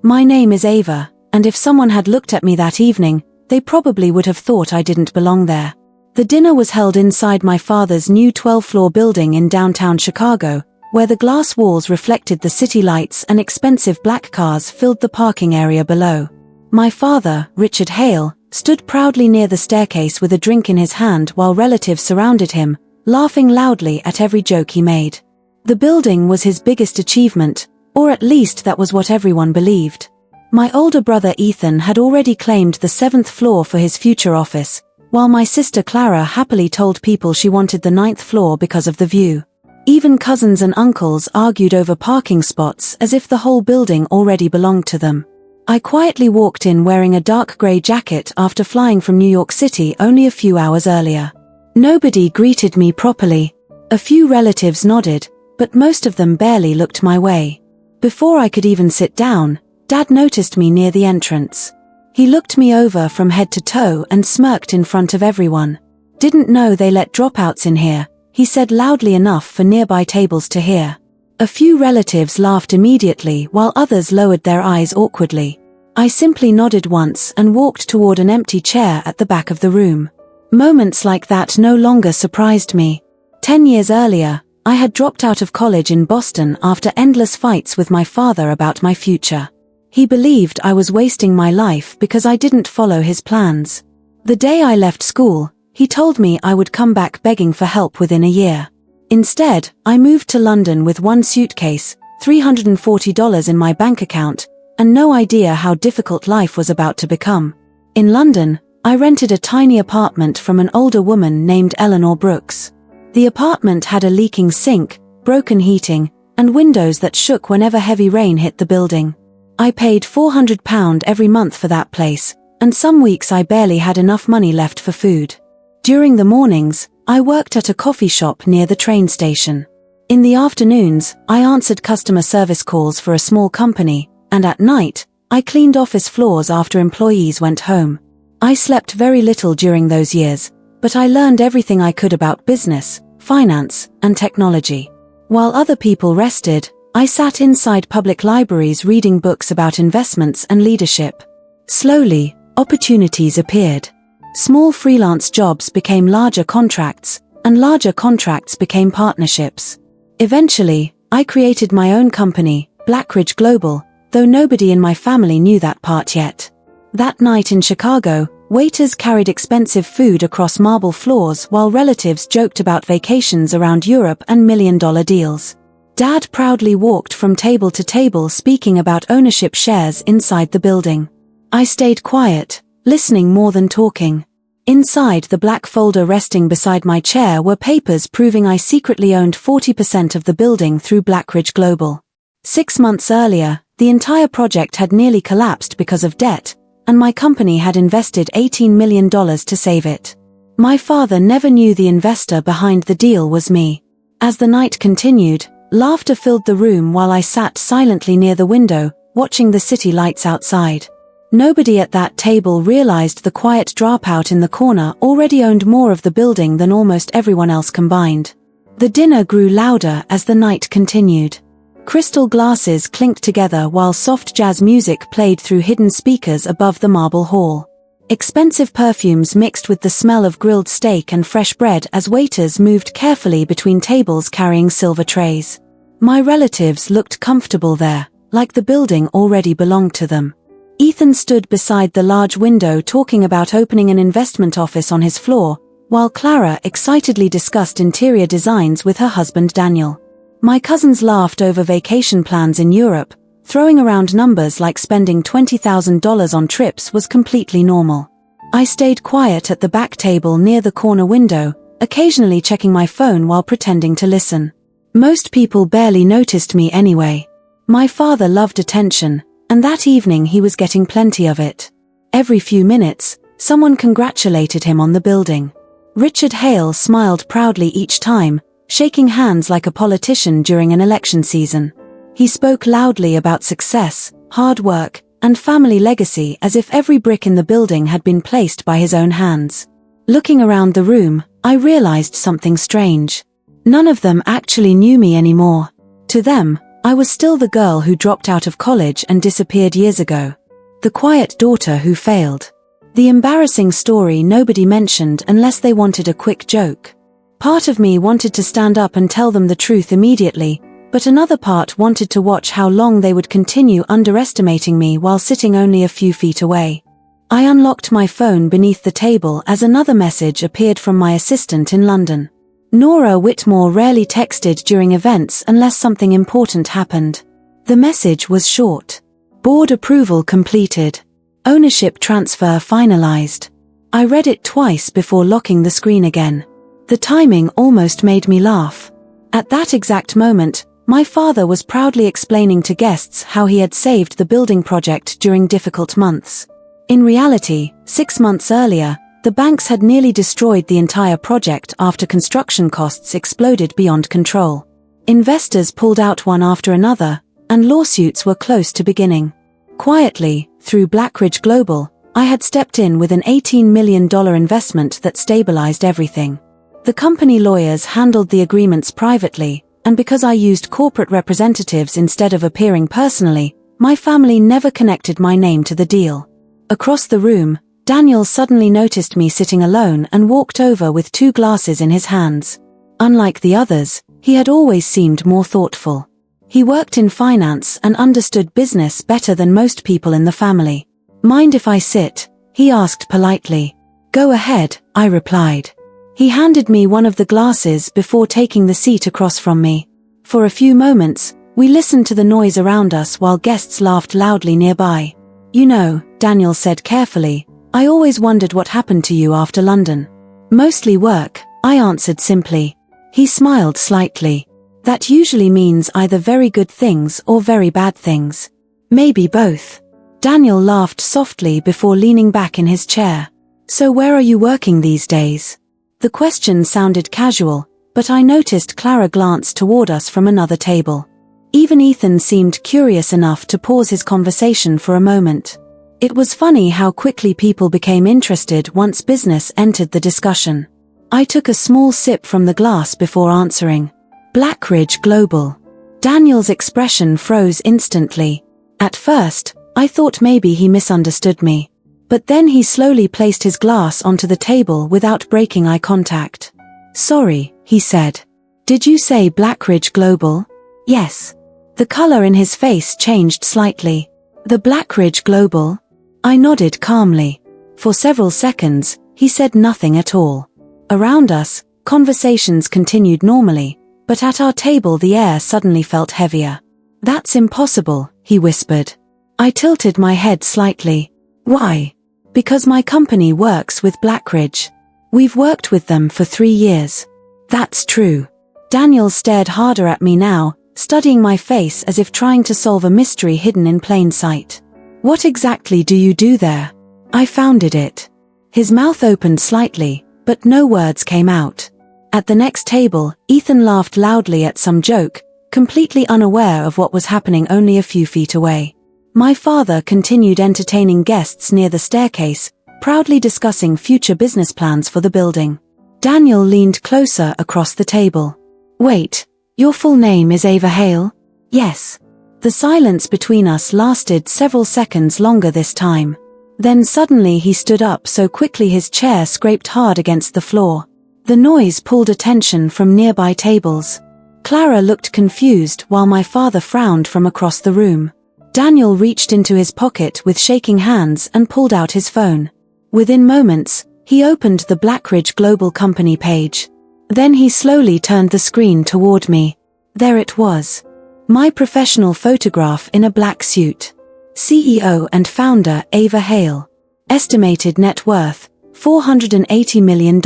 My name is Ava, and if someone had looked at me that evening, they probably would have thought I didn't belong there. The dinner was held inside my father's new 12-floor building in downtown Chicago, where the glass walls reflected the city lights and expensive black cars filled the parking area below. My father, Richard Hale, stood proudly near the staircase with a drink in his hand while relatives surrounded him, laughing loudly at every joke he made. The building was his biggest achievement, or at least that was what everyone believed. My older brother Ethan had already claimed the 7th floor for his future office, while my sister Clara happily told people she wanted the 9th floor because of the view. Even cousins and uncles argued over parking spots as if the whole building already belonged to them. I quietly walked in wearing a dark grey jacket after flying from New York City only a few hours earlier. Nobody greeted me properly. A few relatives nodded, but most of them barely looked my way. Before I could even sit down, Dad noticed me near the entrance. He looked me over from head to toe and smirked in front of everyone. "Didn't know they let dropouts in here," he said loudly enough for nearby tables to hear. A few relatives laughed immediately while others lowered their eyes awkwardly. I simply nodded once and walked toward an empty chair at the back of the room. Moments like that no longer surprised me. 10 years earlier, I had dropped out of college in Boston after endless fights with my father about my future. He believed I was wasting my life because I didn't follow his plans. The day I left school, he told me I would come back begging for help within a year. Instead, I moved to London with one suitcase, $340 in my bank account, and no idea how difficult life was about to become. In London, I rented a tiny apartment from an older woman named Eleanor Brooks. The apartment had a leaking sink, broken heating, and windows that shook whenever heavy rain hit the building. I paid £400 every month for that place, and some weeks I barely had enough money left for food. During the mornings, I worked at a coffee shop near the train station. In the afternoons, I answered customer service calls for a small company, and at night, I cleaned office floors after employees went home. I slept very little during those years, but I learned everything I could about business, finance, and technology. While other people rested, I sat inside public libraries reading books about investments and leadership. Slowly, opportunities appeared. Small freelance jobs became larger contracts, and larger contracts became partnerships. Eventually, I created my own company, Blackridge Global, though nobody in my family knew that part yet. That night in Chicago, waiters carried expensive food across marble floors while relatives joked about vacations around Europe and million-dollar deals. Dad proudly walked from table to table speaking about ownership shares inside the building. I stayed quiet, listening more than talking. Inside the black folder resting beside my chair were papers proving I secretly owned 40% of the building through Blackridge Global. 6 months earlier, the entire project had nearly collapsed because of debt, and my company had invested $18 million to save it. My father never knew the investor behind the deal was me. As the night continued, laughter filled the room while I sat silently near the window, watching the city lights outside. Nobody at that table realized the quiet dropout in the corner already owned more of the building than almost everyone else combined. The dinner grew louder as the night continued. Crystal glasses clinked together while soft jazz music played through hidden speakers above the marble hall. Expensive perfumes mixed with the smell of grilled steak and fresh bread as waiters moved carefully between tables carrying silver trays. My relatives looked comfortable there, like the building already belonged to them. Ethan stood beside the large window talking about opening an investment office on his floor, while Clara excitedly discussed interior designs with her husband Daniel. My cousins laughed over vacation plans in Europe. Throwing around numbers like spending $20,000 on trips was completely normal. I stayed quiet at the back table near the corner window, occasionally checking my phone while pretending to listen. Most people barely noticed me anyway. My father loved attention, and that evening he was getting plenty of it. Every few minutes, someone congratulated him on the building. Richard Hale smiled proudly each time, shaking hands like a politician during an election season. He spoke loudly about success, hard work, and family legacy as if every brick in the building had been placed by his own hands. Looking around the room, I realized something strange. None of them actually knew me anymore. To them, I was still the girl who dropped out of college and disappeared years ago. The quiet daughter who failed. The embarrassing story nobody mentioned unless they wanted a quick joke. Part of me wanted to stand up and tell them the truth immediately, but another part wanted to watch how long they would continue underestimating me while sitting only a few feet away. I unlocked my phone beneath the table as another message appeared from my assistant in London. Nora Whitmore rarely texted during events unless something important happened. The message was short. Board approval completed. Ownership transfer finalized. I read it twice before locking the screen again. The timing almost made me laugh. At that exact moment, my father was proudly explaining to guests how he had saved the building project during difficult months. In reality, 6 months earlier, the banks had nearly destroyed the entire project after construction costs exploded beyond control. Investors pulled out one after another, and lawsuits were close to beginning. Quietly, through Blackridge Global, I had stepped in with an $18 million investment that stabilized everything. The company lawyers handled the agreements privately, and because I used corporate representatives instead of appearing personally, my family never connected my name to the deal. Across the room, Daniel suddenly noticed me sitting alone and walked over with 2 glasses in his hands. Unlike the others, he had always seemed more thoughtful. He worked in finance and understood business better than most people in the family. "Mind if I sit?" he asked politely. "Go ahead," I replied. He handed me one of the glasses before taking the seat across from me. For a few moments, we listened to the noise around us while guests laughed loudly nearby. "You know," Daniel said carefully, "I always wondered what happened to you after London." "Mostly work," I answered simply. He smiled slightly. "That usually means either very good things or very bad things. Maybe both." Daniel laughed softly before leaning back in his chair. "So where are you working these days?" The question sounded casual, but I noticed Clara glance toward us from another table. Even Ethan seemed curious enough to pause his conversation for a moment. It was funny how quickly people became interested once business entered the discussion. I took a small sip from the glass before answering. "Blackridge Global." Daniel's expression froze instantly. At first, I thought maybe he misunderstood me. But then he slowly placed his glass onto the table without breaking eye contact. "Sorry," he said. "Did you say Blackridge Global?" "Yes." The color in his face changed slightly. "The Blackridge Global?" I nodded calmly. For several seconds, he said nothing at all. Around us, conversations continued normally, but at our table the air suddenly felt heavier. "That's impossible," he whispered. I tilted my head slightly. "Why?" "Because my company works with Blackridge. We've worked with them for 3 years." "That's true." Daniel stared harder at me now, studying my face as if trying to solve a mystery hidden in plain sight. "What exactly do you do there?" I founded it. His mouth opened slightly, but no words came out. At the next table, Ethan laughed loudly at some joke, completely unaware of what was happening only a few feet away. My father continued entertaining guests near the staircase, proudly discussing future business plans for the building. Daniel leaned closer across the table. "Wait, your full name is Ava Hale?" "Yes." The silence between us lasted several seconds longer this time. Then suddenly he stood up so quickly his chair scraped hard against the floor. The noise pulled attention from nearby tables. Clara looked confused while my father frowned from across the room. Daniel reached into his pocket with shaking hands and pulled out his phone. Within moments, he opened the Blackridge Global Company page. Then he slowly turned the screen toward me. There it was. My professional photograph in a black suit. CEO and founder Ava Hale. Estimated net worth, $480 million.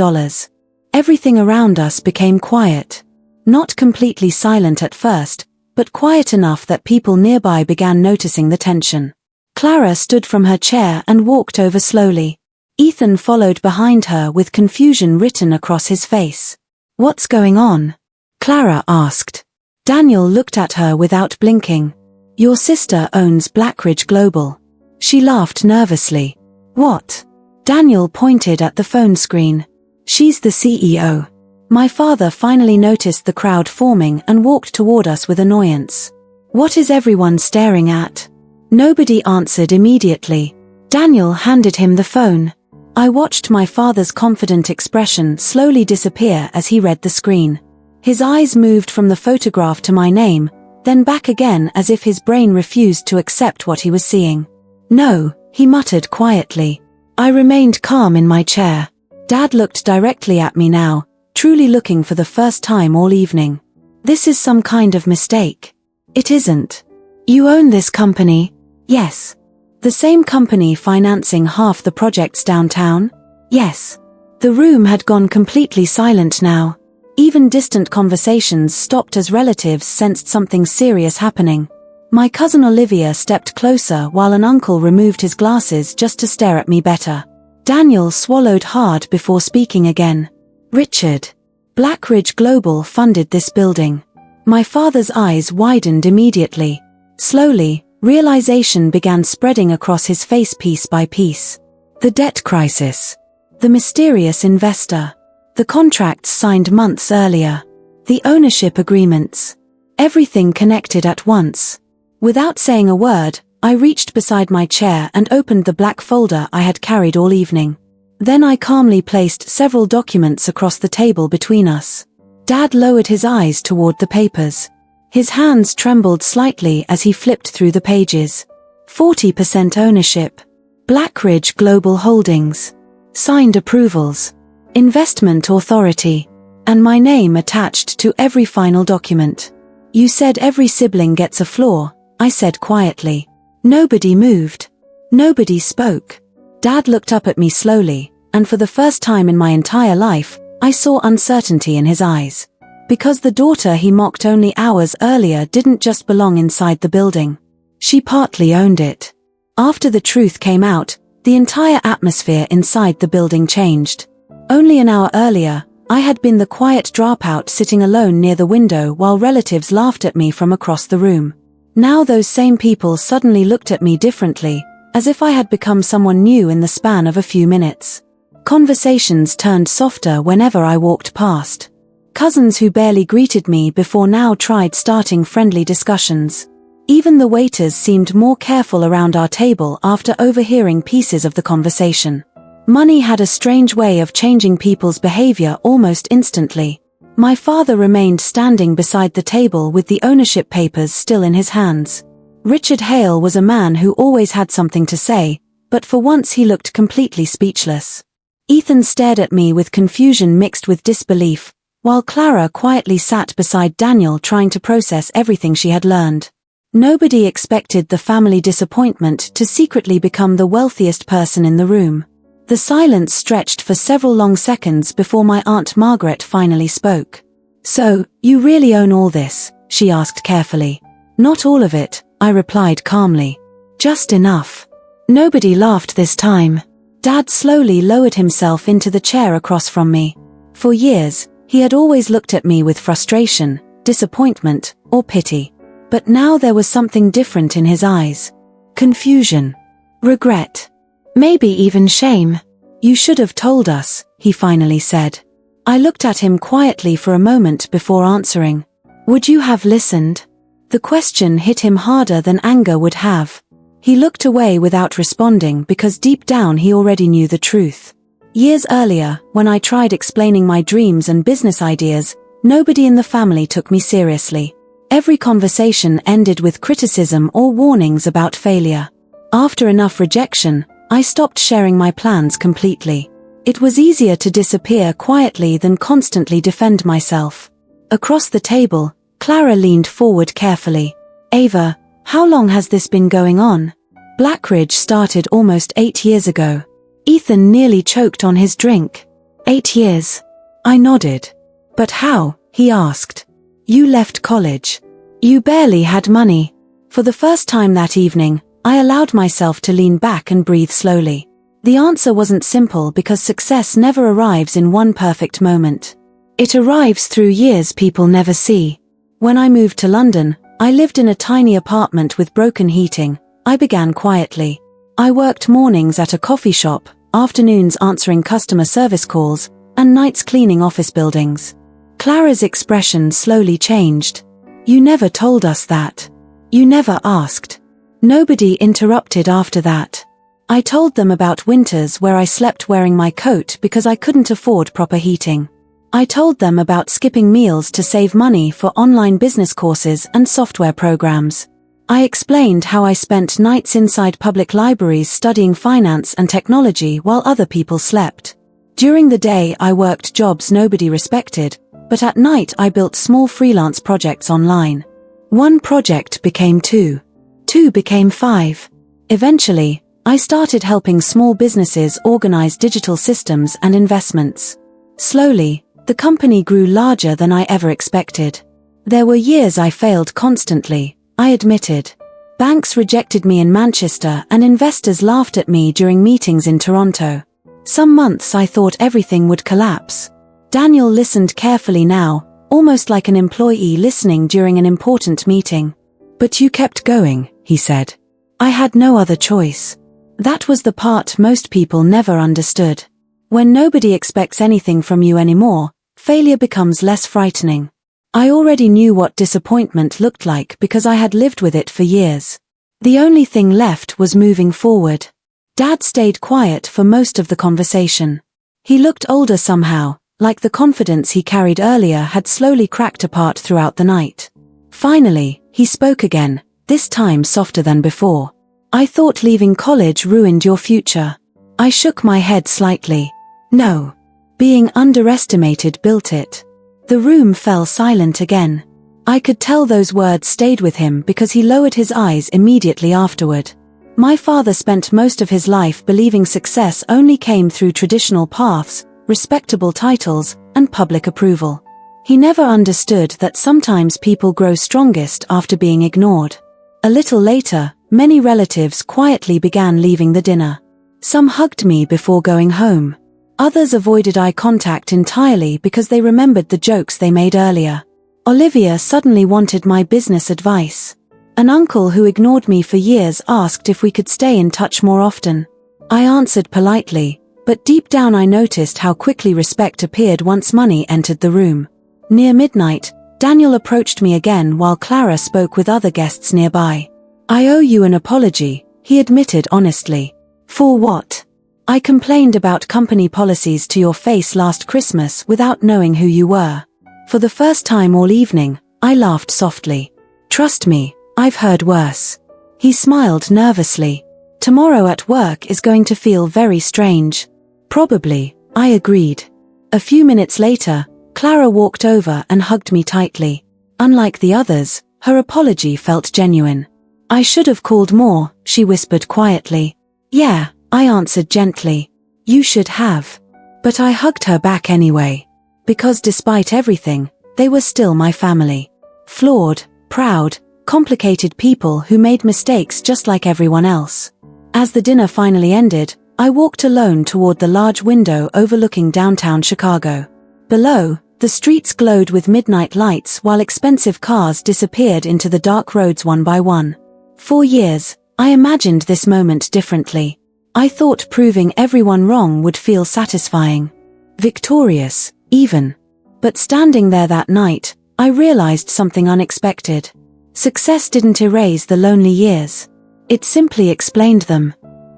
Everything around us became quiet. Not completely silent at first, but quiet enough that people nearby began noticing the tension. Clara stood from her chair and walked over slowly. Ethan followed behind her with confusion written across his face. "What's going on?" Clara asked. Daniel looked at her without blinking. "Your sister owns Blackridge Global." She laughed nervously. "What?" Daniel pointed at the phone screen. "She's the CEO." My father finally noticed the crowd forming and walked toward us with annoyance. What is everyone staring at? Nobody answered immediately. Daniel handed him the phone. I watched my father's confident expression slowly disappear as he read the screen. His eyes moved from the photograph to my name, then back again as if his brain refused to accept what he was seeing. No, he muttered quietly. I remained calm in my chair. Dad looked directly at me now, truly looking for the first time all evening. This is some kind of mistake. It isn't. You own this company? Yes. The same company financing half the projects downtown? Yes. The room had gone completely silent now. Even distant conversations stopped as relatives sensed something serious happening. My cousin Olivia stepped closer while an uncle removed his glasses just to stare at me better. Daniel swallowed hard before speaking again. Richard. Blackridge Global funded this building. My father's eyes widened immediately. Slowly, realization began spreading across his face piece by piece. The debt crisis. The mysterious investor. The contracts signed months earlier. The ownership agreements. Everything connected at once. Without saying a word, I reached beside my chair and opened the black folder I had carried all evening. Then I calmly placed several documents across the table between us. Dad lowered his eyes toward the papers. His hands trembled slightly as he flipped through the pages. 40% ownership. Blackridge Global Holdings. Signed approvals. Investment authority. And my name attached to every final document. You said every sibling gets a floor, I said quietly. Nobody moved. Nobody spoke. Dad looked up at me slowly, and for the first time in my entire life, I saw uncertainty in his eyes. Because the daughter he mocked only hours earlier didn't just belong inside the building. She partly owned it. After the truth came out, the entire atmosphere inside the building changed. Only an hour earlier, I had been the quiet dropout sitting alone near the window while relatives laughed at me from across the room. Now those same people suddenly looked at me differently, as if I had become someone new in the span of a few minutes. Conversations turned softer whenever I walked past. Cousins who barely greeted me before now tried starting friendly discussions. Even the waiters seemed more careful around our table after overhearing pieces of the conversation. Money had a strange way of changing people's behavior almost instantly. My father remained standing beside the table with the ownership papers still in his hands. Richard Hale was a man who always had something to say, but for once he looked completely speechless. Ethan stared at me with confusion mixed with disbelief, while Clara quietly sat beside Daniel trying to process everything she had learned. Nobody expected the family disappointment to secretly become the wealthiest person in the room. The silence stretched for several long seconds before my Aunt Margaret finally spoke. So, you really own all this? She asked carefully. Not all of it, I replied calmly. Just enough. Nobody laughed this time. Dad slowly lowered himself into the chair across from me. For years, he had always looked at me with frustration, disappointment, or pity. But now there was something different in his eyes. Confusion. Regret. Maybe even shame. You should have told us, he finally said. I looked at him quietly for a moment before answering. Would you have listened? The question hit him harder than anger would have. He looked away without responding because deep down he already knew the truth. Years earlier, when I tried explaining my dreams and business ideas, nobody in the family took me seriously. Every conversation ended with criticism or warnings about failure. After enough rejection, I stopped sharing my plans completely. It was easier to disappear quietly than constantly defend myself. Across the table, Clara leaned forward carefully. Ava, how long has this been going on? Blackridge started almost 8 years ago. Ethan nearly choked on his drink. 8 years. I nodded. But how? He asked. You left college. You barely had money. For the first time that evening, I allowed myself to lean back and breathe slowly. The answer wasn't simple because success never arrives in one perfect moment. It arrives through years people never see. When I moved to London, I lived in a tiny apartment with broken heating. I began quietly. I worked mornings at a coffee shop, afternoons answering customer service calls, and nights cleaning office buildings. Clara's expression slowly changed. You never told us that. You never asked. Nobody interrupted after that. I told them about winters where I slept wearing my coat because I couldn't afford proper heating. I told them about skipping meals to save money for online business courses and software programs. I explained how I spent nights inside public libraries studying finance and technology while other people slept. During the day I worked jobs nobody respected, but at night I built small freelance projects online. One project became two. Two became five. Eventually, I started helping small businesses organize digital systems and investments. Slowly, the company grew larger than I ever expected. There were years I failed constantly, I admitted. Banks rejected me in Manchester and investors laughed at me during meetings in Toronto. Some months I thought everything would collapse. Daniel listened carefully now, almost like an employee listening during an important meeting. But you kept going, he said. I had no other choice. That was the part most people never understood. When nobody expects anything from you anymore, failure becomes less frightening. I already knew what disappointment looked like because I had lived with it for years. The only thing left was moving forward. Dad stayed quiet for most of the conversation. He looked older somehow, like the confidence he carried earlier had slowly cracked apart throughout the night. Finally, he spoke again, this time softer than before. I thought leaving college ruined your future. I shook my head slightly. No. Being underestimated built it. The room fell silent again. I could tell those words stayed with him because he lowered his eyes immediately afterward. My father spent most of his life believing success only came through traditional paths, respectable titles, and public approval. He never understood that sometimes people grow strongest after being ignored. A little later, many relatives quietly began leaving the dinner. Some hugged me before going home. Others avoided eye contact entirely because they remembered the jokes they made earlier. Olivia suddenly wanted my business advice. An uncle who ignored me for years asked if we could stay in touch more often. I answered politely, but deep down I noticed how quickly respect appeared once money entered the room. Near midnight, Daniel approached me again while Clara spoke with other guests nearby. I owe you an apology, he admitted honestly. For what? I complained about company policies to your face last Christmas without knowing who you were. For the first time all evening, I laughed softly. Trust me, I've heard worse. He smiled nervously. Tomorrow at work is going to feel very strange. Probably, I agreed. A few minutes later, Clara walked over and hugged me tightly. Unlike the others, her apology felt genuine. I should have called more, she whispered quietly. Yeah, I answered gently. You should have. But I hugged her back anyway. Because despite everything, they were still my family. Flawed, proud, complicated people who made mistakes just like everyone else. As the dinner finally ended, I walked alone toward the large window overlooking downtown Chicago. Below, the streets glowed with midnight lights while expensive cars disappeared into the dark roads one by one. For years, I imagined this moment differently. I thought proving everyone wrong would feel satisfying. Victorious, even. But standing there that night, I realized something unexpected. Success didn't erase the lonely years. It simply explained them.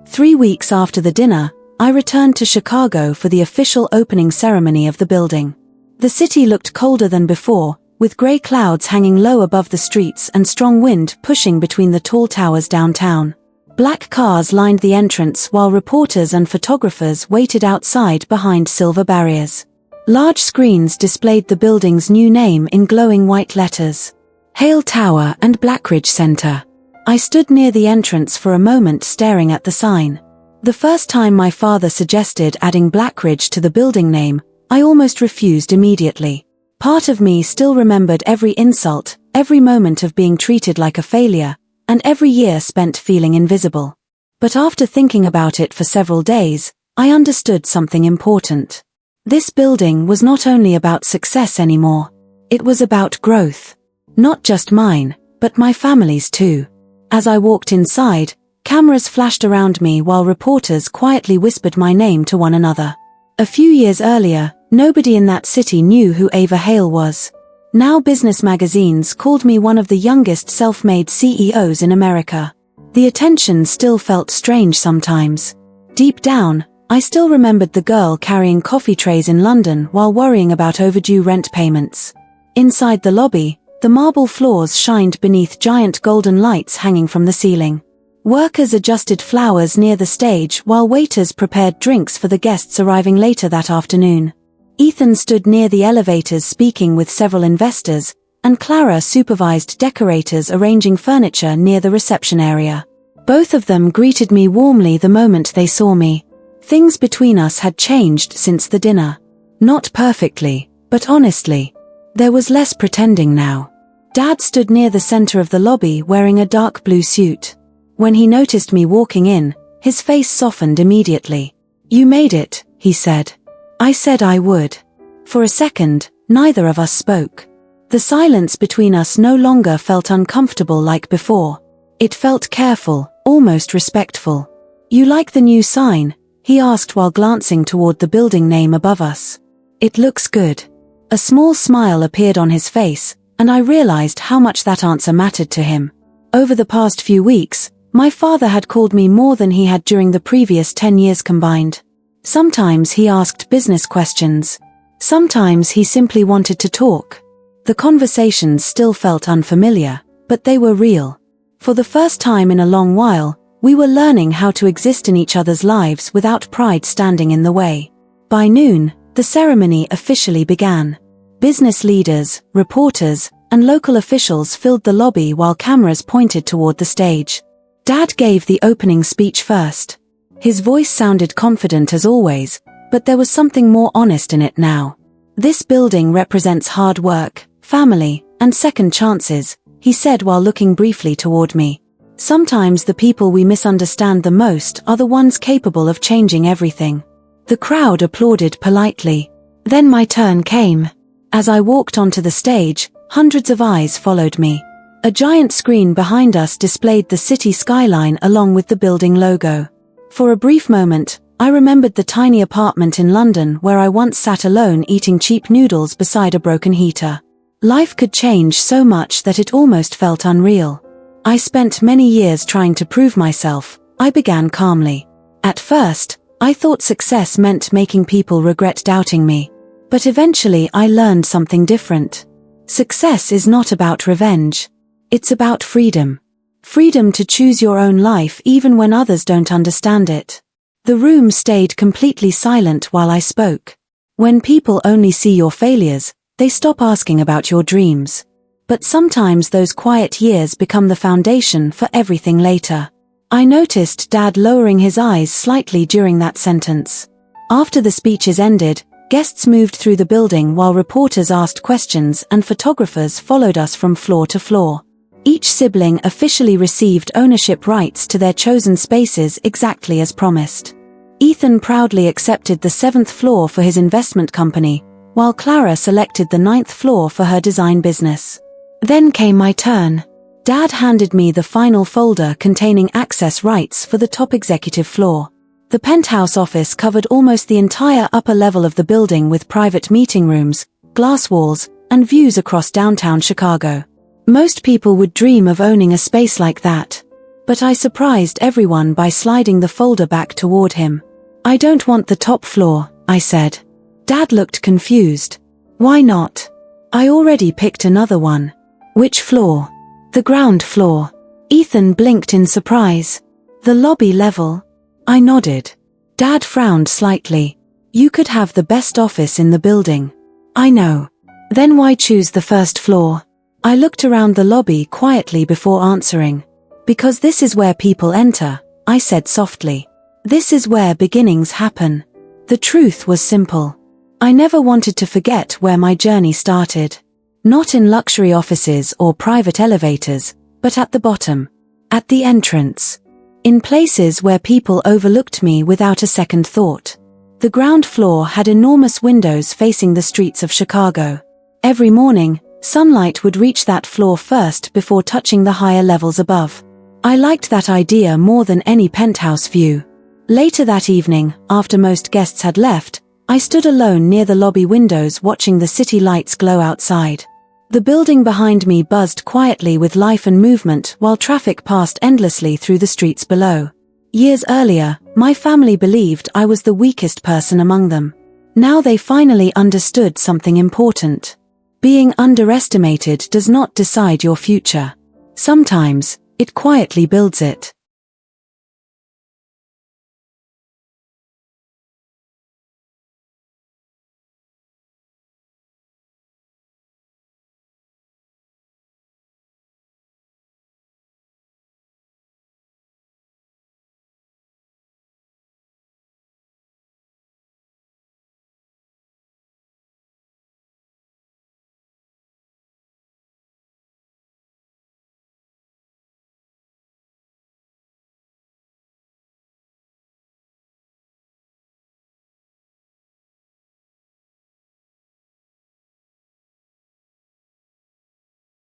3 weeks after the dinner, I returned to Chicago for the official opening ceremony of the building. The city looked colder than before, with gray clouds hanging low above the streets and strong wind pushing between the tall towers downtown. Black cars lined the entrance while reporters and photographers waited outside behind silver barriers. Large screens displayed the building's new name in glowing white letters. Hale Tower and Blackridge Center. I stood near the entrance for a moment staring at the sign. The first time my father suggested adding Blackridge to the building name, I almost refused immediately. Part of me still remembered every insult, every moment of being treated like a failure, and every year spent feeling invisible. But after thinking about it for several days, I understood something important. This building was not only about success anymore. It was about growth. Not just mine, but my family's too. As I walked inside, cameras flashed around me while reporters quietly whispered my name to one another. A few years earlier, nobody in that city knew who Ava Hale was. Now business magazines called me one of the youngest self-made CEOs in America. The attention still felt strange sometimes. Deep down, I still remembered the girl carrying coffee trays in London while worrying about overdue rent payments. Inside the lobby, the marble floors shined beneath giant golden lights hanging from the ceiling. Workers adjusted flowers near the stage while waiters prepared drinks for the guests arriving later that afternoon. Ethan stood near the elevators speaking with several investors, and Clara supervised decorators arranging furniture near the reception area. Both of them greeted me warmly the moment they saw me. Things between us had changed since the dinner. Not perfectly, but honestly. There was less pretending now. Dad stood near the center of the lobby wearing a dark blue suit. When he noticed me walking in, his face softened immediately. "You made it," he said. I said I would. For a second, neither of us spoke. The silence between us no longer felt uncomfortable like before. It felt careful, almost respectful. "You like the new sign?" he asked while glancing toward the building name above us. "It looks good." A small smile appeared on his face, and I realized how much that answer mattered to him. Over the past few weeks, my father had called me more than he had during the previous 10 years combined. Sometimes he asked business questions. Sometimes he simply wanted to talk. The conversations still felt unfamiliar, but they were real. For the first time in a long while, we were learning how to exist in each other's lives without pride standing in the way. By noon, the ceremony officially began. Business leaders, reporters, and local officials filled the lobby while cameras pointed toward the stage. Dad gave the opening speech first. His voice sounded confident as always, but there was something more honest in it now. "This building represents hard work, family, and second chances," he said while looking briefly toward me. "Sometimes the people we misunderstand the most are the ones capable of changing everything." The crowd applauded politely. Then my turn came. As I walked onto the stage, hundreds of eyes followed me. A giant screen behind us displayed the city skyline along with the building logo. For a brief moment, I remembered the tiny apartment in London where I once sat alone eating cheap noodles beside a broken heater. Life could change so much that it almost felt unreal. "I spent many years trying to prove myself," I began calmly. "At first, I thought success meant making people regret doubting me. But eventually I learned something different. Success is not about revenge. It's about freedom. Freedom to choose your own life even when others don't understand it." The room stayed completely silent while I spoke. When people only see your failures, they stop asking about your dreams. But sometimes those quiet years become the foundation for everything later. I noticed Dad lowering his eyes slightly during that sentence. After the speeches ended, guests moved through the building while reporters asked questions and photographers followed us from floor to floor. Each sibling officially received ownership rights to their chosen spaces exactly as promised. Ethan proudly accepted the 7th floor for his investment company, while Clara selected the 9th floor for her design business. Then came my turn. Dad handed me the final folder containing access rights for the top executive floor. The penthouse office covered almost the entire upper level of the building with private meeting rooms, glass walls, and views across downtown Chicago. Most people would dream of owning a space like that. But I surprised everyone by sliding the folder back toward him. "I don't want the top floor," I said. Dad looked confused. "Why not?" "I already picked another one." "Which floor?" "The ground floor." Ethan blinked in surprise. "The lobby level?" I nodded. Dad frowned slightly. "You could have the best office in the building." "I know. Then why choose the first floor?" I looked around the lobby quietly before answering. "Because this is where people enter," I said softly. "This is where beginnings happen." The truth was simple. I never wanted to forget where my journey started. Not in luxury offices or private elevators, but at the bottom. At the entrance. In places where people overlooked me without a second thought. The ground floor had enormous windows facing the streets of Chicago. Every morning, sunlight would reach that floor first before touching the higher levels above. I liked that idea more than any penthouse view. Later that evening, after most guests had left, I stood alone near the lobby windows watching the city lights glow outside. The building behind me buzzed quietly with life and movement while traffic passed endlessly through the streets below. Years earlier, my family believed I was the weakest person among them. Now they finally understood something important. Being underestimated does not decide your future. Sometimes, it quietly builds it.